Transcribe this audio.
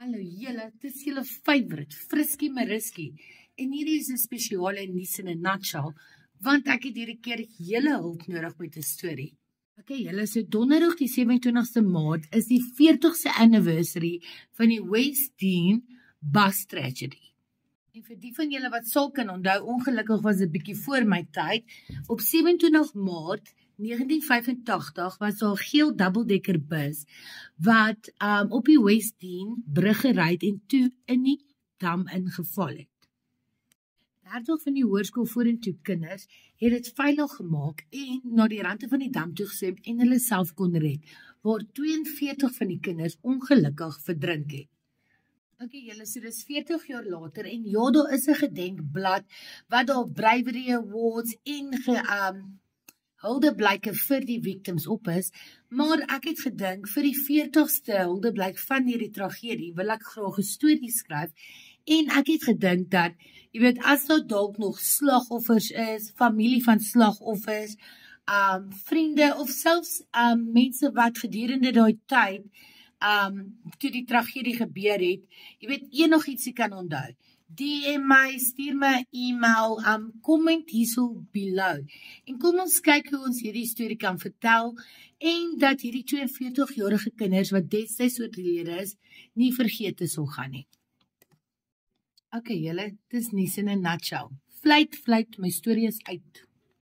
Hallo julle, dit is julle favorite, Friskie Mariski. En hierdie is 'n spesiale nuus in 'n nutshell, want ek het hierdie keer julle hulp nodig met 'n storie. Okay, julle, so donderdag die 27ste Maart is die 40ste anniversary van die West Dean bus tragedy. En vir die van julle wat sal kan onthou, ongelukkig was dit 'n bietjie voor my tyd. Op 27 Maart 1985 was daar 'n geel dubbeldekker bus wat op die West Dean brug gery het en toe in die dam ingeval het. 30 van die hoërskool vorentoe kinders het dit veilig gemaak en na die rande van die dam toe geswem en hulle self kon red, waar 42 van die kinders ongelukkig verdrink het. Okay, julle, so dis 40 jaar later en ja, daar is 'n gedenkblad wat daar Bravery Awards en huldeblyke vir die victims op is, maar ek het gedink vir die 40ste huldeblyk van hierdie tragedie wil ek graag 'n storie skryf en ek het gedink dat, jy weet, as daar dalk nog slagoffers is, familie van slagoffers, vriende of selfs mense wat gedurende daai tyd toe die tragedie gebeur het, jy weet, enigiets kan onthou. DM my, stuur my e-mail, comment hierso below. En kom ons kyk hoe ons hierdie storie kan vertel en dat hierdie 42-jarige kinders wat destyds oorlede is, nie vergeet sal gaan nie. Okay, julle, dis nuus in 'n nutshell. Fluit, my storie is uit.